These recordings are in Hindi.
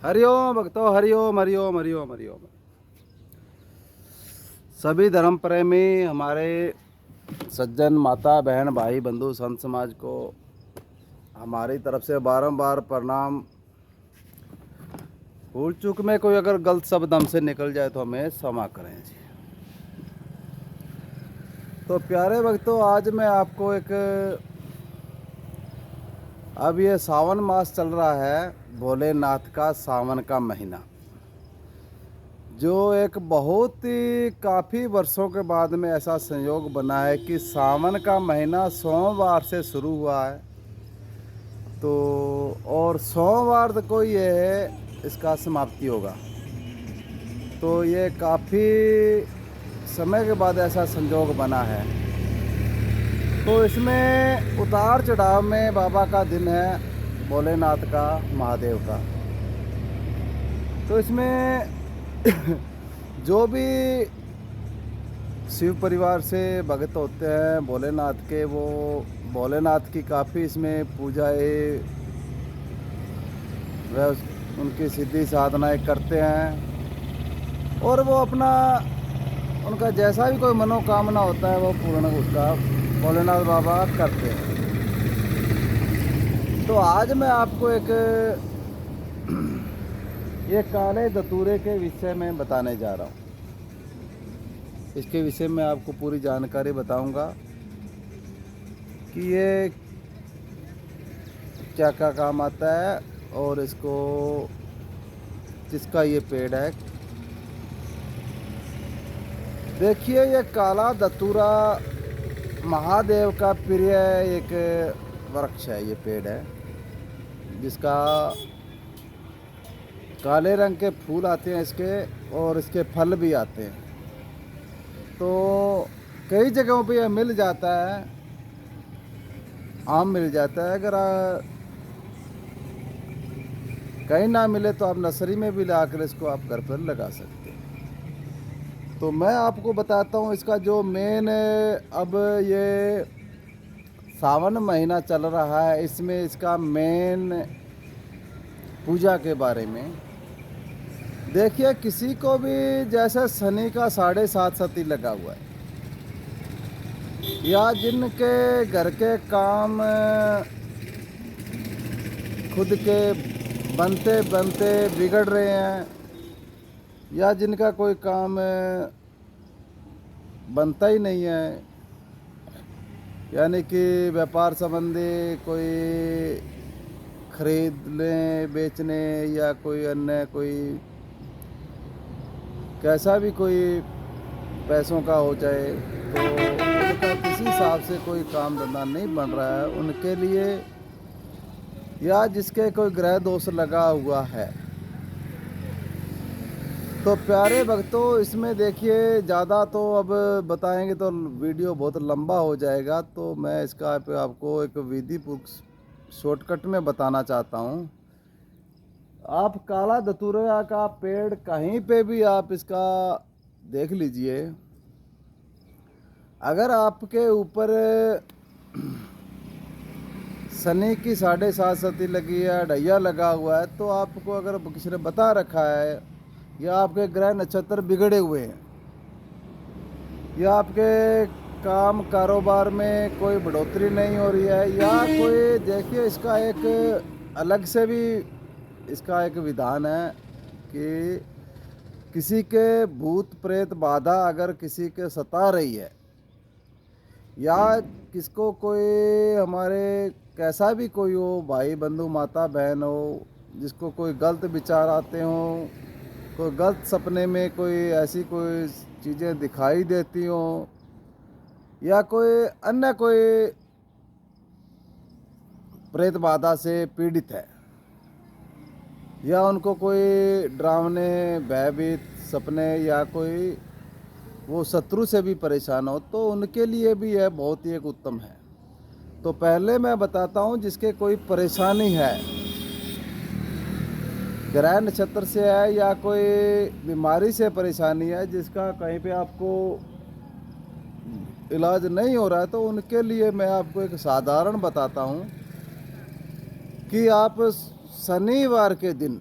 हरिओम भक्तों, हरिओम हरिओम हरिओम हरिओम। सभी धर्म प्रेमी हमारे सज्जन माता बहन भाई बंधु संत समाज को हमारी तरफ से बारंबार प्रणाम। भूल चूक में कोई अगर गलत शब्द हमसे निकल जाए तो हमें क्षमा करें जी। तो प्यारे भक्तों, आज मैं आपको अब ये सावन मास चल रहा है, भोलेनाथ का सावन का महीना, जो एक बहुत ही काफ़ी वर्षों के बाद में ऐसा संयोग बना है कि सावन का महीना सोमवार से शुरू हुआ है। तो और सोमवार को ये इसका समाप्ति होगा। तो ये काफ़ी समय के बाद ऐसा संयोग बना है। तो इसमें उतार चढ़ाव में बाबा का दिन है, भोलेनाथ का, महादेव का। तो इसमें जो भी शिव परिवार से भक्त होते हैं भोलेनाथ के, वो भोलेनाथ की काफ़ी इसमें पूजाएँ व उनकी सिद्धि साधनाएँ करते हैं, और वो अपना उनका जैसा भी कोई मनोकामना होता है वो पूर्ण उसका भोलेनाथ बाबा करते हैं। तो आज मैं आपको ये काले धतूरे के विषय में बताने जा रहा हूँ। इसके विषय में आपको पूरी जानकारी बताऊंगा कि ये क्या क्या काम आता है और इसको किसका ये पेड़ है। देखिए, ये काला धतूरा महादेव का प्रिय एक वृक्ष है, ये पेड़ है जिसका काले रंग के फूल आते हैं इसके, और इसके फल भी आते हैं। तो कई जगहों पे यह मिल जाता है, आम मिल जाता है। अगर कहीं ना मिले तो आप नर्सरी में भी लाकर इसको आप घर पर लगा सकते हैं। तो मैं आपको बताता हूँ इसका जो मेन, अब ये सावन महीना चल रहा है, इसमें इसका मेन पूजा के बारे में। देखिए, किसी को भी जैसे शनि का 7.5 सती लगा हुआ है, या जिनके घर के काम खुद के बनते बनते बिगड़ रहे हैं, या जिनका कोई काम बनता ही नहीं है, यानी कि व्यापार संबंधी कोई खरीदने बेचने या कोई अन्य कोई कैसा भी कोई पैसों का हो जाए, तो उनका किसी हिसाब से कोई काम धंधा नहीं बन रहा है उनके लिए, या जिसके कोई ग्रह दोष लगा हुआ है। तो प्यारे भक्तों, इसमें देखिए, ज़्यादा तो अब बताएंगे तो वीडियो बहुत लंबा हो जाएगा। तो मैं इसका पे आपको एक विधि शॉर्टकट में बताना चाहता हूँ। आप काला धतूरा का पेड़ कहीं पे भी आप इसका देख लीजिए, अगर आपके ऊपर शनि की 7.5 सती लगी है, ढैया लगा हुआ है, तो आपको अगर किसी ने बता रखा है, या आपके ग्रह नक्षत्र बिगड़े हुए हैं, या आपके काम कारोबार में कोई बढ़ोतरी नहीं हो रही है, या कोई, देखिए, इसका एक अलग से भी इसका एक विधान है कि किसी के भूत प्रेत बाधा अगर किसी के सता रही है, या किसको कोई हमारे कैसा भी कोई हो, भाई बंधु माता बहन हो, जिसको कोई गलत विचार आते हों, कोई गलत सपने में कोई ऐसी कोई चीज़ें दिखाई देती हों, या कोई अन्य कोई प्रेत बाधा से पीड़ित है, या उनको कोई डरावने भयभीत सपने, या कोई वो शत्रु से भी परेशान हो, तो उनके लिए भी यह बहुत ही एक उत्तम है। तो पहले मैं बताता हूँ, जिसके कोई परेशानी है, ग्रह नक्षत्र से है, या कोई बीमारी से परेशानी है, जिसका कहीं पे आपको इलाज नहीं हो रहा है, तो उनके लिए मैं आपको एक साधारण बताता हूँ कि आप शनिवार के दिन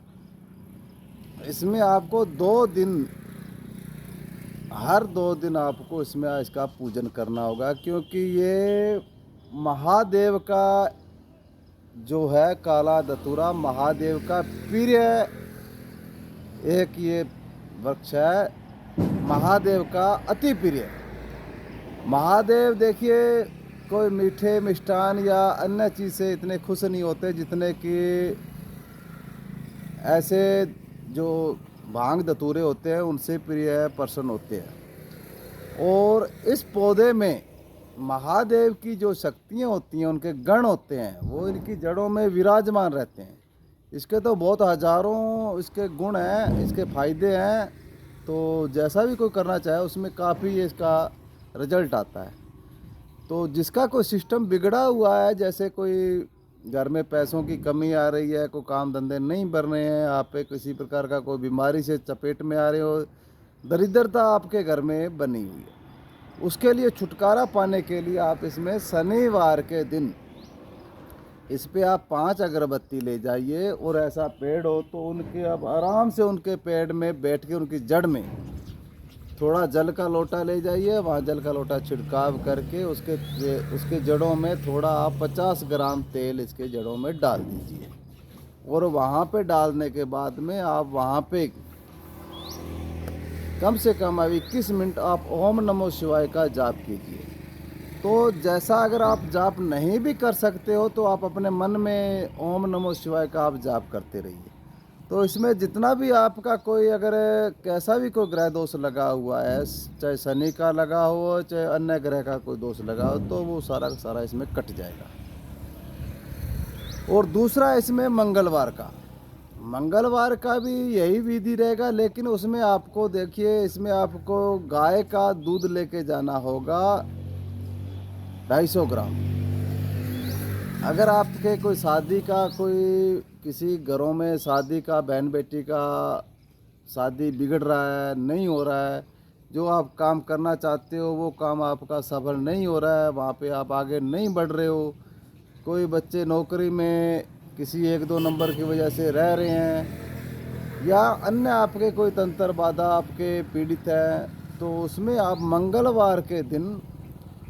इसमें आपको 2 दिन, हर 2 दिन आपको इसमें इसका पूजन करना होगा, क्योंकि ये महादेव का जो है काला धतूरा, महादेव का प्रिय एक ये वृक्ष है, महादेव का अति प्रिय। महादेव देखिए कोई मीठे मिष्ठान या अन्य चीज़ से इतने खुश नहीं होते जितने कि ऐसे जो भांग धतूरे होते हैं उनसे प्रिय पर्सन होते हैं। और इस पौधे में महादेव की जो शक्तियाँ होती हैं, उनके गण होते हैं, वो इनकी जड़ों में विराजमान रहते हैं। इसके तो बहुत हजारों इसके गुण हैं, इसके फायदे हैं। तो जैसा भी कोई करना चाहे उसमें काफ़ी इसका रिजल्ट आता है। तो जिसका कोई सिस्टम बिगड़ा हुआ है, जैसे कोई घर में पैसों की कमी आ रही है, कोई काम धंधे नहीं बढ़ रहे हैं, आप पे किसी प्रकार का कोई बीमारी से चपेट में आ रहे हो, दरिद्रता आपके घर में बनी हुई है, उसके लिए छुटकारा पाने के लिए आप इसमें शनिवार के दिन इस पे आप 5 अगरबत्ती ले जाइए। और ऐसा पेड़ हो तो उनके आप आराम से उनके पेड़ में बैठ के उनकी जड़ में थोड़ा जल का लोटा ले जाइए, वहाँ जल का लोटा छिड़काव करके उसके जड़ों में थोड़ा आप 50 ग्राम तेल इसके जड़ों में डाल दीजिए। और वहाँ पे डालने के बाद में आप वहाँ पे कम से कम अभी 21 मिनट आप ओम नमो शिवाय का जाप कीजिए। तो जैसा अगर आप जाप नहीं भी कर सकते हो तो आप अपने मन में ओम नमो शिवाय का आप जाप करते रहिए। तो इसमें जितना भी आपका कोई अगर कैसा भी कोई ग्रह दोष लगा हुआ है, चाहे शनि का लगा हो चाहे अन्य ग्रह का कोई दोष लगा हो, तो वो सारा का सारा इसमें कट जाएगा। और दूसरा इसमें मंगलवार का भी यही विधि रहेगा, लेकिन उसमें आपको देखिए इसमें आपको गाय का दूध लेके जाना होगा 250 ग्राम। अगर आपके कोई शादी का कोई किसी घरों में शादी का बहन बेटी का शादी बिगड़ रहा है, नहीं हो रहा है, जो आप काम करना चाहते हो वो काम आपका सफल नहीं हो रहा है, वहाँ पे आप आगे नहीं बढ़ रहे हो, कोई बच्चे नौकरी में किसी 1-2 नंबर की वजह से रह रहे हैं, या अन्य आपके कोई तंत्र बाधा आपके पीड़ित है, तो उसमें आप मंगलवार के दिन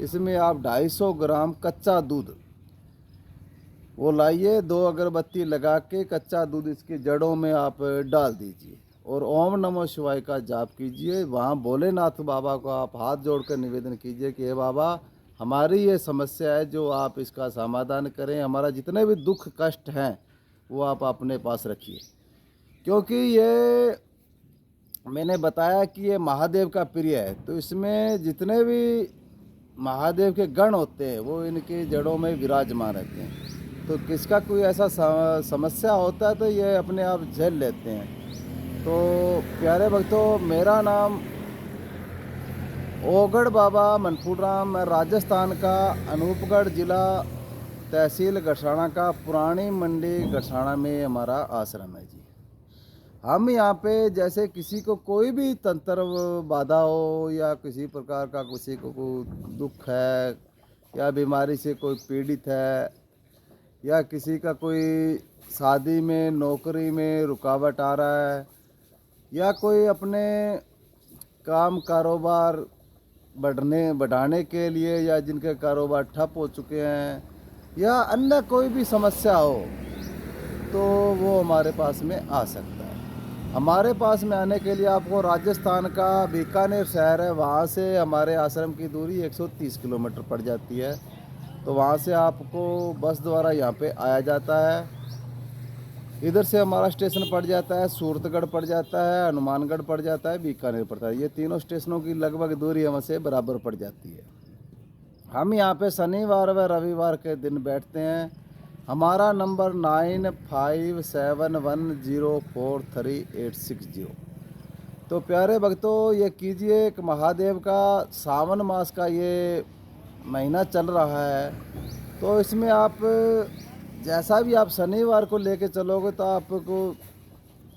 इसमें आप 250 ग्राम कच्चा दूध वो लाइए, 2 अगरबत्ती लगा के कच्चा दूध इसकी जड़ों में आप डाल दीजिए और ओम नमो शिवाय का जाप कीजिए। वहाँ भोलेनाथ बाबा को आप हाथ जोड़कर निवेदन कीजिए कि हे बाबा, हमारी ये समस्या है, जो आप इसका समाधान करें, हमारा जितने भी दुख कष्ट हैं वो आप अपने पास रखिए। क्योंकि ये मैंने बताया कि ये महादेव का प्रिय है, तो इसमें जितने भी महादेव के गण होते हैं वो इनकी जड़ों में विराजमान रहते हैं। तो किसका कोई ऐसा समस्या होता है तो ये अपने आप झेल लेते हैं। तो प्यारे भक्तों, मेरा नाम ओगढ़ बाबा मनफूर राम, मैं राजस्थान का अनूपगढ़ ज़िला तहसील गड़साना का पुरानी मंडी गड़साना में हमारा आश्रम है जी। हम यहाँ पे जैसे किसी को कोई भी तंत्र बाधा हो या किसी प्रकार का किसी को कोई दुख है या बीमारी से कोई पीड़ित है या किसी का कोई शादी में नौकरी में रुकावट आ रहा है या कोई अपने काम कारोबार बढ़ाने के लिए या जिनके कारोबार ठप हो चुके हैं या अन्य कोई भी समस्या हो, तो वो हमारे पास में आ सकता है। हमारे पास में आने के लिए आपको राजस्थान का बीकानेर शहर है, वहाँ से हमारे आश्रम की दूरी 130 किलोमीटर पड़ जाती है। तो वहाँ से आपको बस द्वारा यहाँ पे आया जाता है। इधर से हमारा स्टेशन पड़ जाता है सूरतगढ़ पड़ जाता है, हनुमानगढ़ पड़ जाता है, बीकानेर पड़ता है। ये तीनों स्टेशनों की लगभग दूरी हमसे बराबर पड़ जाती है। हम यहाँ पे शनिवार व रविवार के दिन बैठते हैं। हमारा नंबर 9571043860। तो प्यारे भक्तों, ये कीजिए कि महादेव का सावन मास का ये महीना चल रहा है, तो इसमें आप जैसा भी आप शनिवार को लेके चलोगे तो आपको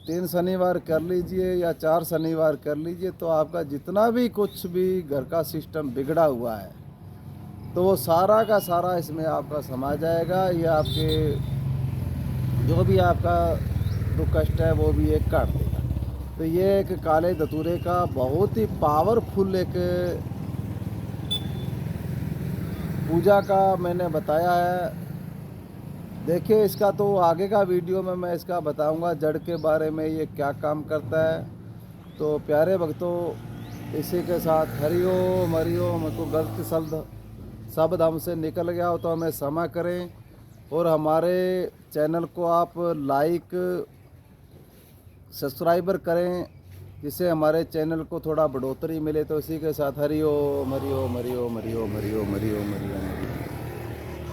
3 शनिवार कर लीजिए या 4 शनिवार कर लीजिए, तो आपका जितना भी कुछ भी घर का सिस्टम बिगड़ा हुआ है तो वो सारा का सारा इसमें आपका समा जाएगा। ये आपके जो भी आपका दुख कष्ट है वो भी एक काट देगा। तो ये एक काले धतूरे का बहुत ही पावरफुल एक पूजा का मैंने बताया है। देखिए इसका तो आगे का वीडियो में मैं इसका बताऊंगा जड़ के बारे में, ये क्या काम करता है। तो प्यारे भक्तों, इसी के साथ हरिओम हरिओम। तो गलत शब्द हमसे निकल गया हो तो हमें क्षमा करें, और हमारे चैनल को आप लाइक सब्सक्राइबर करें, जिससे हमारे चैनल को थोड़ा बढ़ोतरी मिले। तो इसी के साथ हरिओम हरिओम हरिओम हरिओम हरिओम हरिओम हरिओम हरिओम।